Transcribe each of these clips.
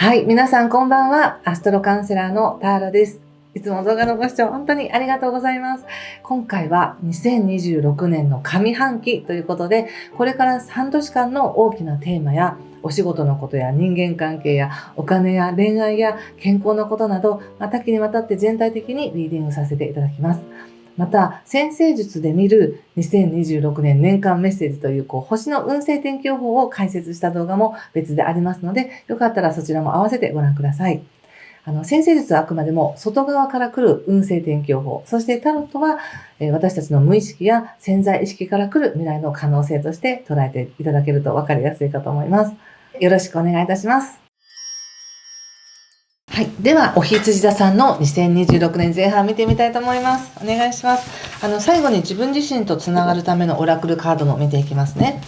はい、皆さんこんばんは。アストロカウンセラーのターラです。いつも動画のご視聴本当にありがとうございます。今回は2026年の上半期ということで、これから半年間の大きなテーマやお仕事のことや人間関係やお金や恋愛や健康のことなど、多岐にわたって全体的にリーディングさせていただきます。また、占星術で見る2026年年間メッセージという、星の運勢天気予報を解説した動画も別でありますので、よかったらそちらも合わせてご覧ください。占星術はあくまでも外側から来る運勢天気予報、そしてタロットは、私たちの無意識や潜在意識から来る未来の可能性として捉えていただけると分かりやすいかと思います。よろしくお願いいたします。はい。では、お羊座さんの2026年前半見てみたいと思います。お願いします。最後に自分自身とつながるためのオラクルカードも見ていきますね。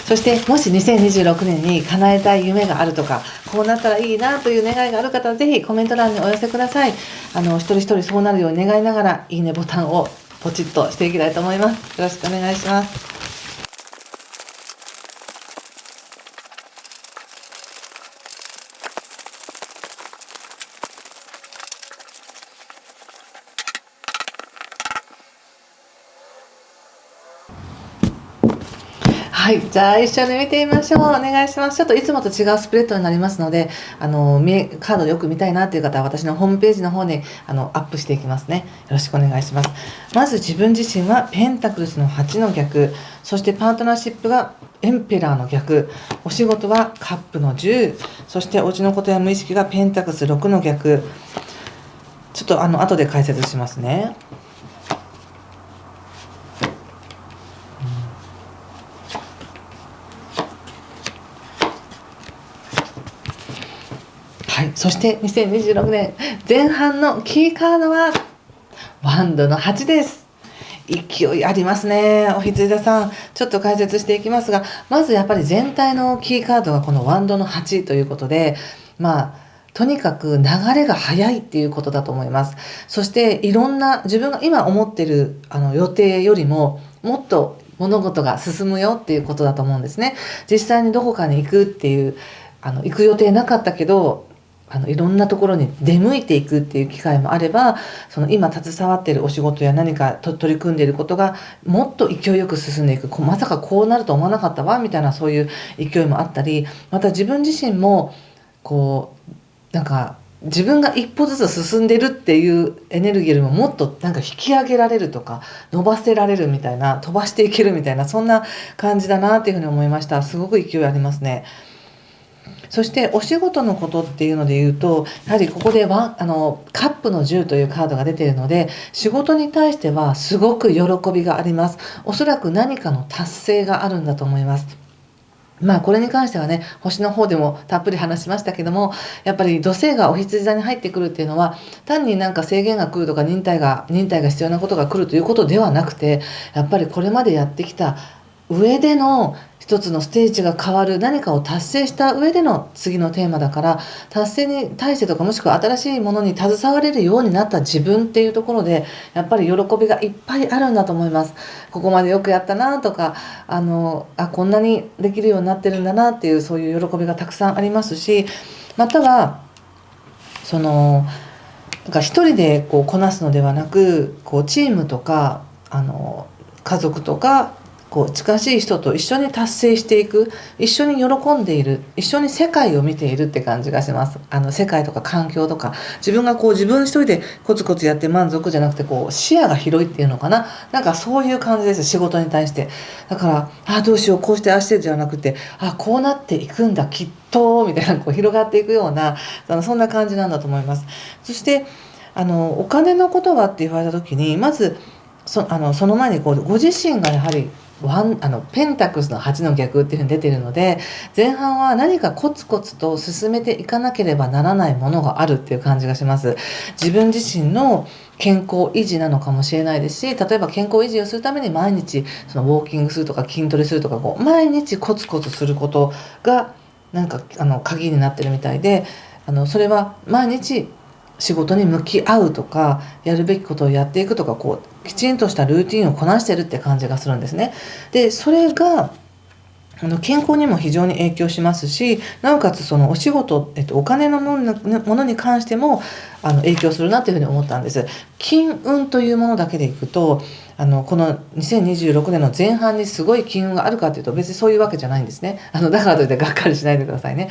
そして、もし2026年に叶えたい夢があるとか、こうなったらいいなという願いがある方は、ぜひコメント欄にお寄せください。一人一人そうなるように願いながら、いいねボタンをポチッとしていきたいと思います。よろしくお願いします。はい。じゃあ、一緒に見てみましょう。お願いします。ちょっといつもと違うスプレッドになりますので、カードでよく見たいなという方は、私のホームページの方に、アップしていきますね。よろしくお願いします。まず自分自身は、ペンタクルスの8の逆、そしてパートナーシップがエンペラーの逆、お仕事はカップの10、そしてお家のことや無意識がペンタクルス6の逆。ちょっと後で解説しますね。はい、そして2026年前半のキーカードはワンドの8です。勢いありますね。お羊座さん、ちょっと解説していきますが、まずやっぱり全体のキーカードがこのワンドの8ということで、とにかく流れが早いっていうことだと思います。そしていろんな自分が今思ってる予定よりももっと物事が進むよっていうことだと思うんですね。実際にどこかに行くっていう行く予定なかったけどいろんなところに出向いていくっていう機会もあれば、その今携わっているお仕事や何か取り組んでいることがもっと勢いよく進んでいく、まさかこうなると思わなかったわみたいな、そういう勢いもあったり、また自分自身も自分が一歩ずつ進んでるっていうエネルギーよりももっと引き上げられるとか伸ばせられるみたいな、飛ばしていけるみたいな、そんな感じだなっていうふうに思いました。すごく勢いありますね。そしてお仕事のことっていうので言うと、やはりここでカップの10というカードが出ているので、仕事に対してはすごく喜びがあります。おそらく何かの達成があるんだと思います。これに関してはね、星の方でもたっぷり話しましたけども、やっぱり土星がお羊座に入ってくるっていうのは、単に制限が来るとか忍耐が必要なことが来るということではなくて、やっぱりこれまでやってきた上での一つのステージが変わる、何かを達成した上での次のテーマだから、達成に対してとか、もしくは新しいものに携われるようになった自分っていうところで、やっぱり喜びがいっぱいあるんだと思います。ここまでよくやったなとか、こんなにできるようになってるんだなっていう、そういう喜びがたくさんありますし、または一人でこなすのではなく、チームとか家族とか近しい人と一緒に達成していく、一緒に喜んでいる、一緒に世界を見ているって感じがします。世界とか環境とか、自分が自分一人でコツコツやって満足じゃなくて、視野が広いっていうのかな、そういう感じです。仕事に対して。だからどうしよう、こうしてしてじゃなくて、こうなっていくんだきっとみたいな、広がっていくような、そんな感じなんだと思います。そしてお金のことはって言われた時に、まずその前にご自身がやはりペンタクスの8の逆っていうふうに出ているので、前半は何かコツコツと進めていかなければならないものがあるっていう感じがします。自分自身の健康維持なのかもしれないですし、例えば健康維持をするために毎日ウォーキングするとか筋トレするとか、毎日コツコツすることが鍵になってるみたいで、それは毎日仕事に向き合うとか、やるべきことをやっていくとか、きちんとしたルーティンをこなしてるって感じがするんですね。でそれが健康にも非常に影響しますし、なおかつそのお仕事、お金のものに関しても影響するなというふうに思ったんです。金運というものだけでいくと、この2026年の前半にすごい金運があるかというと別にそういうわけじゃないんですね。だからといってがっかりしないでくださいね。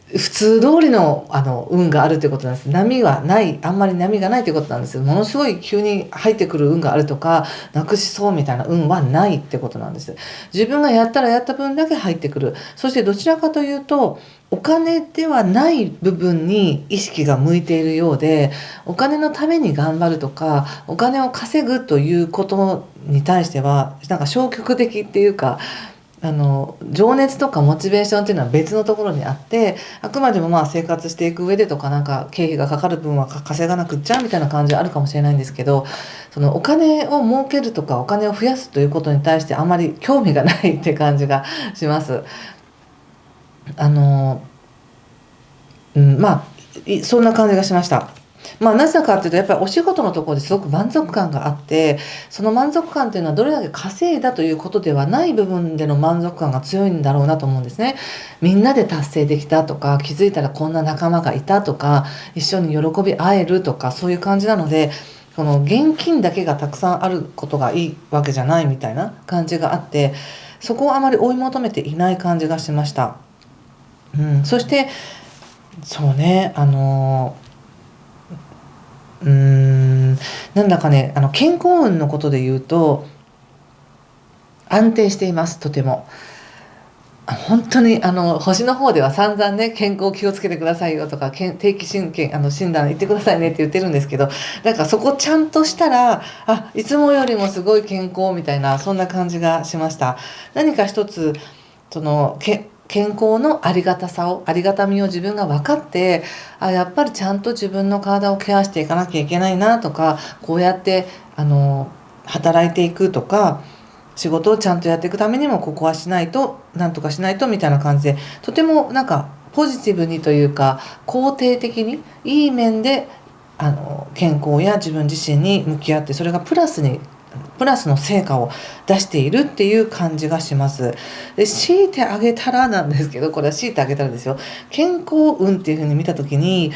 普通通りの運があるということなんです。波はない、あんまり波がないということなんです。ものすごい急に入ってくる運があるとか、なくしそうみたいな運はないってことなんです。自分がやったらやった分だけ入ってくる。そしてどちらかというと、お金ではない部分に意識が向いているようで、お金のために頑張るとか、お金を稼ぐということに対しては、なんか消極的っていうか、情熱とかモチベーションっていうのは別のところにあって、あくまでもまあ生活していく上でとか、なんか経費がかかる分は稼がなくっちゃみたいな感じはあるかもしれないんですけど、そのお金を儲けるとかお金を増やすということに対してあまり興味がないって感じがします。まあそんな感じがしました。なぜかっていうと、やっぱりお仕事のところですごく満足感があって、その満足感っていうのはどれだけ稼いだということではない部分での満足感が強いんだろうなと思うんですね。みんなで達成できたとか、気づいたらこんな仲間がいたとか、一緒に喜び合えるとか、そういう感じなので、この現金だけがたくさんあることがいいわけじゃないみたいな感じがあって、そこをあまり追い求めていない感じがしました。そしてそうね、なんだかね、健康運のことで言うと安定しています。とても本当に星の方では散々ね、健康気をつけてくださいよとか、定期診断行ってくださいねって言ってるんですけど、だからそこちゃんとしたら、いつもよりもすごい健康みたいな、そんな感じがしました。何か一つその健康のありがたみを自分が分かって、やっぱりちゃんと自分の体をケアしていかなきゃいけないなとか、こうやって働いていくとか、仕事をちゃんとやっていくためにもここはしないと、なんとかしないとみたいな感じで、とてもなんかポジティブにというか肯定的にいい面で健康や自分自身に向き合って、それがプラスの成果を出しているっていう感じがします。で、強いてあげたらなんですけど、これは強いてあげたらですよ、健康運っていうふうに見た時に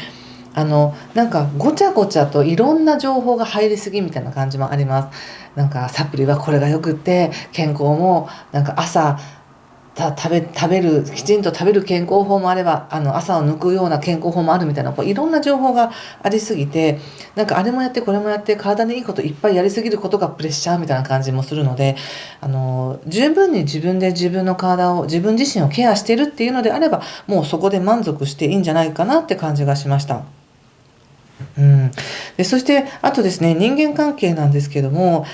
なんかごちゃごちゃといろんな情報が入りすぎみたいな感じもあります。なんかサプリはこれがよくって、健康もなんか朝食べるきちんと食べる健康法もあれば、朝を抜くような健康法もあるみたいな、いろんな情報がありすぎて、なんかあれもやってこれもやって体にいいこといっぱいやりすぎることがプレッシャーみたいな感じもするので、十分に自分で自分の体を自分自身をケアしているっていうのであれば、もうそこで満足していいんじゃないかなって感じがしました。でそしてあとですね、人間関係なんですけども、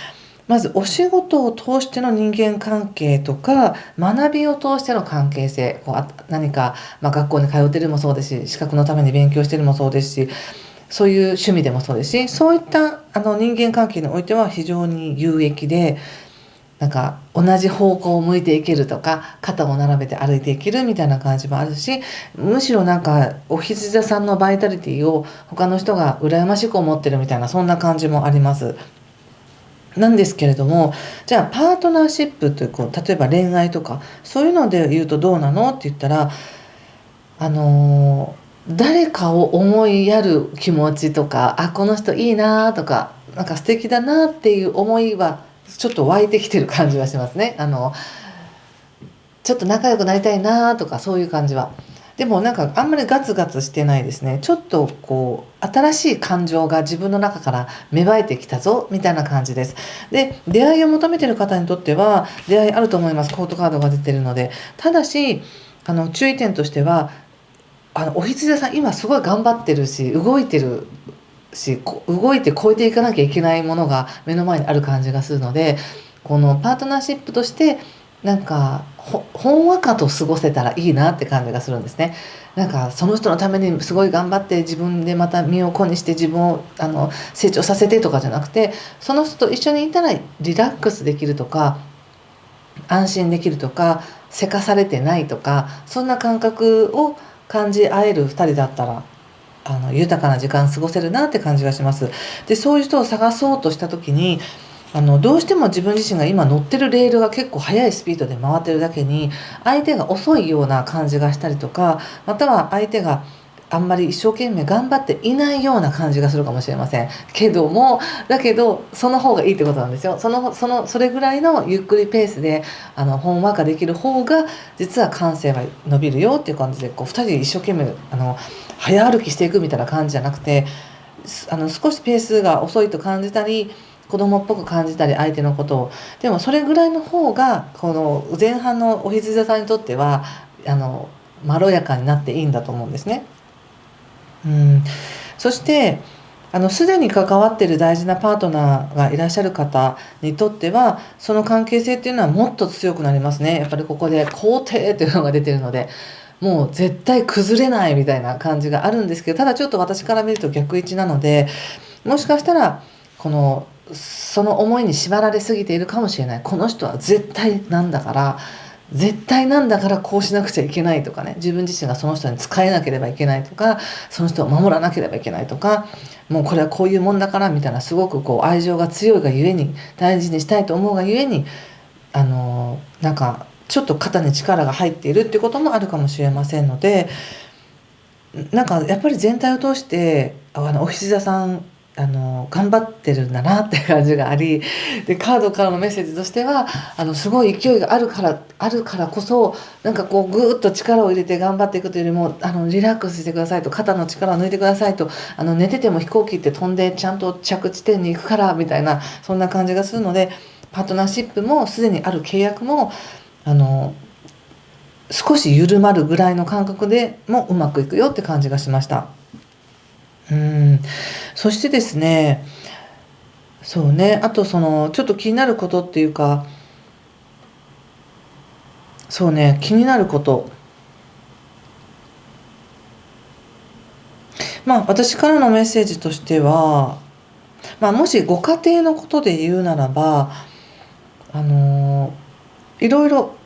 まずお仕事を通しての人間関係とか、学びを通しての関係性、何か、学校に通ってるもそうですし、資格のために勉強してるもそうですし、そういう趣味でもそうですし、そういった人間関係においては非常に有益で、なんか同じ方向を向いていけるとか、肩を並べて歩いていけるみたいな感じもあるし、むしろなんかお羊座さんのバイタリティを他の人が羨ましく思ってるみたいな、そんな感じもあります。なんですけれども、じゃあパートナーシップという、例えば恋愛とかそういうので言うとどうなのって言ったら、誰かを思いやる気持ちとか、この人いいなとか、なんか素敵だなっていう思いはちょっと湧いてきてる感じはしますね。ちょっと仲良くなりたいなとか、そういう感じは。でもなんかあんまりガツガツしてないですね。ちょっと新しい感情が自分の中から芽生えてきたぞみたいな感じです。で、出会いを求めてる方にとっては出会いあると思います。コートカードが出てるので。ただし注意点としては、お羊座さん今すごい頑張ってるし、動いてるし、動いて超えていかなきゃいけないものが目の前にある感じがするので、このパートナーシップとしてなんかほんわかと過ごせたらいいなって感じがするんですね。なんかその人のためにすごい頑張って自分でまた身を粉にして自分を成長させてとかじゃなくて、その人と一緒にいたらリラックスできるとか、安心できるとか、せかされてないとか、そんな感覚を感じ合える2人だったら豊かな時間過ごせるなって感じがします。で、そういう人を探そうとした時にどうしても自分自身が今乗ってるレールが結構速いスピードで回ってるだけに相手が遅いような感じがしたりとか、または相手があんまり一生懸命頑張っていないような感じがするかもしれませんけども、だけどその方がいいってことなんですよ。それぐらいのゆっくりペースでほんわかできる方が実は感性は伸びるよっていう感じで、こう2人で一生懸命早歩きしていくみたいな感じじゃなくて、少しペースが遅いと感じたり子供っぽく感じたり相手のことを、でもそれぐらいの方がこの前半のお羊座さんにとってはまろやかになっていいんだと思うんですね。そしてすでに関わっている大事なパートナーがいらっしゃる方にとってはその関係性っていうのはもっと強くなりますね。やっぱりここで肯定っていうのが出てるので、もう絶対崩れないみたいな感じがあるんですけど、ただちょっと私から見ると逆位置なので、もしかしたらその思いに縛られすぎているかもしれない。この人は絶対なんだからこうしなくちゃいけないとかね、自分自身がその人に仕えなければいけないとか、その人を守らなければいけないとか、もうこれはこういうもんだからみたいな、すごく愛情が強いがゆえに、大事にしたいと思うがゆえになんかちょっと肩に力が入っているっていうこともあるかもしれませんので、なんかやっぱり全体を通してお羊座さん頑張ってるんだなって感じがあり、でカードからのメッセージとしてはすごい勢いがあるからこそ、なんかこうぐーっと力を入れて頑張っていくというよりもリラックスしてくださいと、肩の力を抜いてくださいと、寝てても飛行機って飛んでちゃんと着地点に行くからみたいな、そんな感じがするので、パートナーシップもすでにある契約も少し緩まるぐらいの感覚でもうまくいくよって感じがしました。そしてですね、そうね、あとちょっと気になることっていうか、そうね、気になること、私からのメッセージとしては、もしご家庭のことで言うならばいろいろ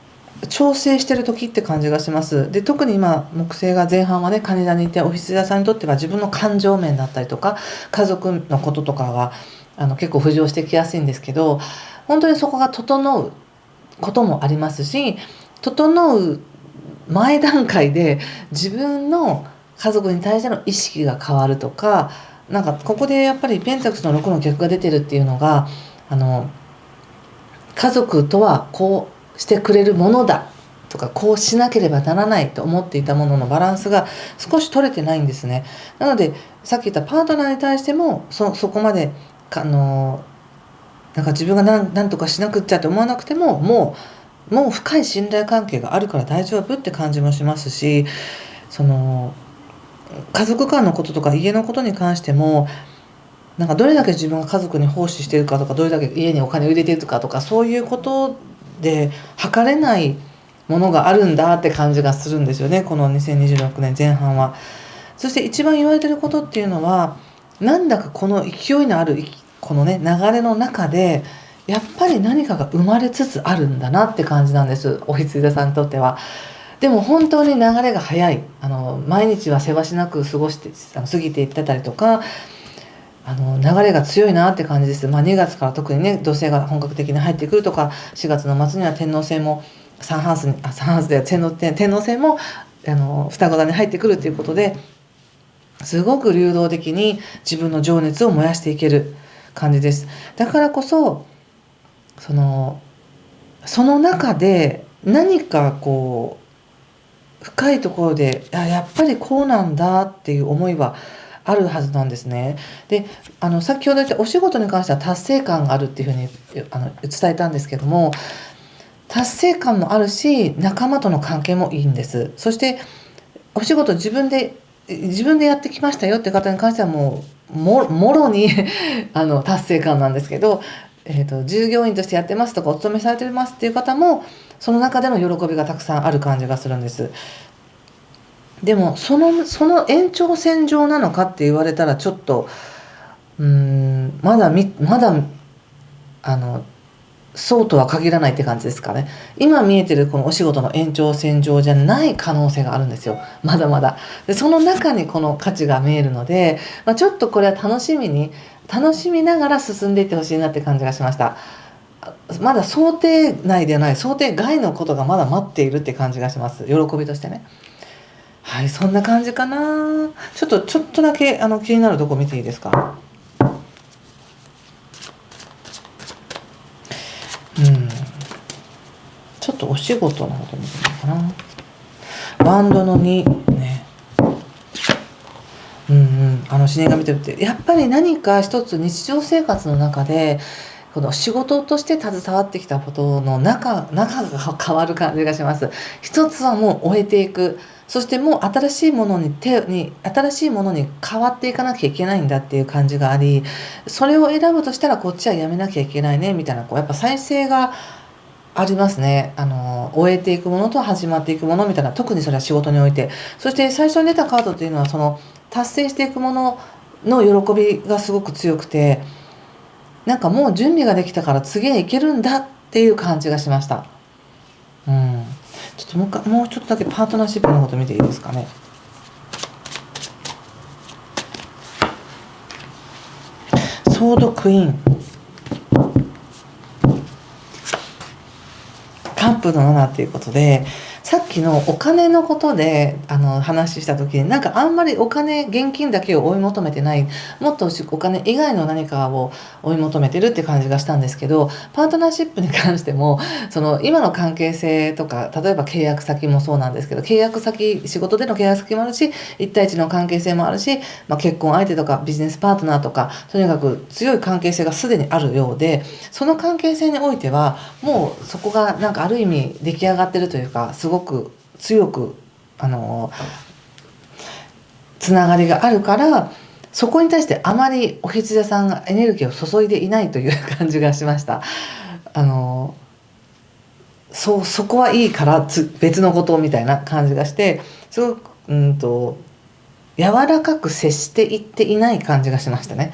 調整してる時って感じがします。で、特に今木星が前半はね蟹座にいて、お羊座さんにとっては自分の感情面だったりとか家族のこととかが結構浮上してきやすいんですけど、本当にそこが整うこともありますし、整う前段階で自分の家族に対しての意識が変わるとか、なんかここでやっぱりペンタクスの6の逆が出てるっていうのが家族とはこうしてくれるものだとか、こうしなければならないと思っていたもののバランスが少し取れてないんですね。なのでさっき言ったパートナーに対してもそこまでなんか自分が何とかしなくっちゃって思わなくても、もう深い信頼関係があるから大丈夫って感じもしますし、家族間のこととか家のことに関しても、なんかどれだけ自分が家族に奉仕してるかとか、どれだけ家にお金を入れてるかとか、そういうことで測れないものがあるんだって感じがするんですよね、この2026年前半は。そして一番言われてることっていうのは、なんだかこの勢いのあるこのね流れの中でやっぱり何かが生まれつつあるんだなって感じなんです、お羊座さんにとっては。でも本当に流れが早い、毎日はせわしなく過ぎていってたりとか、流れが強いなって感じです。2月から特にね土星が本格的に入ってくるとか、4月の末には天王星もサンハウスで天王星も双子座に入ってくるということで、すごく流動的に自分の情熱を燃やしていける感じです。だからこそその中で何かこう深いところでやっぱりこうなんだっていう思いはあるはずなんですね。で先ほど言ったお仕事に関しては達成感があるっていうふうに伝えたんですけども、達成感もあるし仲間との関係もいいんです。そしてお仕事自分でやってきましたよって方に関してはもろに達成感なんですけど、従業員としてやってますとかお勤めされてますっていう方もその中での喜びがたくさんある感じがするんです。でもその延長線上なのかって言われたらちょっとまだそうとは限らないって感じですかね。今見えてるこのお仕事の延長線上じゃない可能性があるんですよ。まだまだ。で、その中にこの価値が見えるので、ちょっとこれは楽しみながら進んでいってほしいなって感じがしました。まだ想定内ではない、想定外のことがまだ待っているって感じがします。喜びとしてね。はい、そんな感じかな。ちょっとだけ気になるとこ見ていいですか？うん。ちょっとお仕事のこと見てみようかな。バンドの2ね。死神とってやっぱり何か一つ日常生活の中でこの仕事として携わってきたことの中が変わる感じがします。一つはもう終えていく。そしてもう新しいものに変わっていかなきゃいけないんだっていう感じがあり、それを選ぶとしたらこっちはやめなきゃいけないねみたいな、やっぱ再生がありますね。終えていくものと始まっていくものみたいな、特にそれは仕事において。そして最初に出たカードというのはその達成していくものの喜びがすごく強くて、なんかもう準備ができたから次へ行けるんだっていう感じがしました。ちょっともうちょっとだけパートナーシップのこと見ていいですかね。ソードクイーン、カップの7っていうことで、さっきのお金のことで話した時になんかあんまり現金だけを追い求めてない、もっとお金以外の何かを追い求めてるって感じがしたんですけど、パートナーシップに関してもその今の関係性とか、例えば契約先もそうなんですけど、仕事での契約先もあるし、一対一の関係性もあるし、結婚相手とかビジネスパートナーとか、とにかく強い関係性がすでにあるようで、その関係性においてはもうそこがなんかある意味出来上がってるというか、すごく強くつながりがあるから、そこに対してあまりお羊座さんがエネルギーを注いでいないという感じがしました。そこはいいから別のことみたいな感じがして、すごく柔らかく接していっていない感じがしましたね。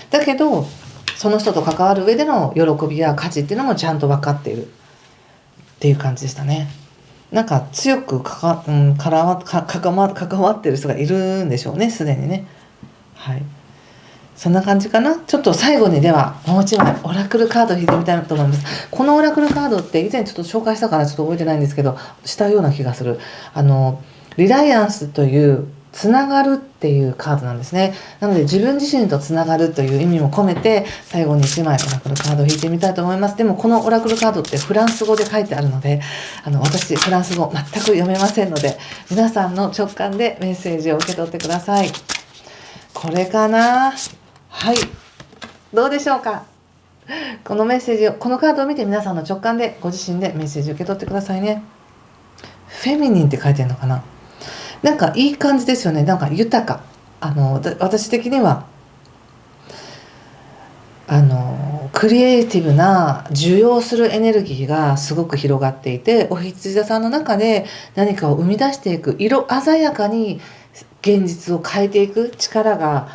だけどその人と関わる上での喜びや価値っていうのもちゃんと分かっているっていう感じでしたね。なんか強く関わってる人がいるんでしょうね、すでにね。はい。そんな感じかな。ちょっと最後にではもう一枚オラクルカードを引いてみたいと思います。このオラクルカードって以前ちょっと紹介したからちょっと覚えてないんですけど、したような気がする。リライアンスというつながるっていうカードなんですね。なので自分自身とつながるという意味も込めて最後に1枚オラクルカードを引いてみたいと思います。でもこのオラクルカードってフランス語で書いてあるので、私フランス語全く読めませんので、皆さんの直感でメッセージを受け取ってください。これかな。はい、どうでしょうか。このメッセージを、このカードを見て皆さんの直感でご自身でメッセージを受け取ってくださいね。フェミニンって書いてるのかな。なんかいい感じですよね。なんか豊か。私的にはクリエイティブな受容するエネルギーがすごく広がっていて、お羊座さんの中で何かを生み出していく、色鮮やかに現実を変えていく力が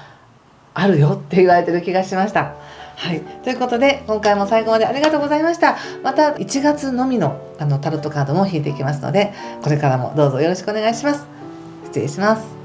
あるよって言われてる気がしました。はい、ということで今回も最後までありがとうございました。また1月のみのタロットカードも引いていきますので、これからもどうぞよろしくお願いします。失礼します。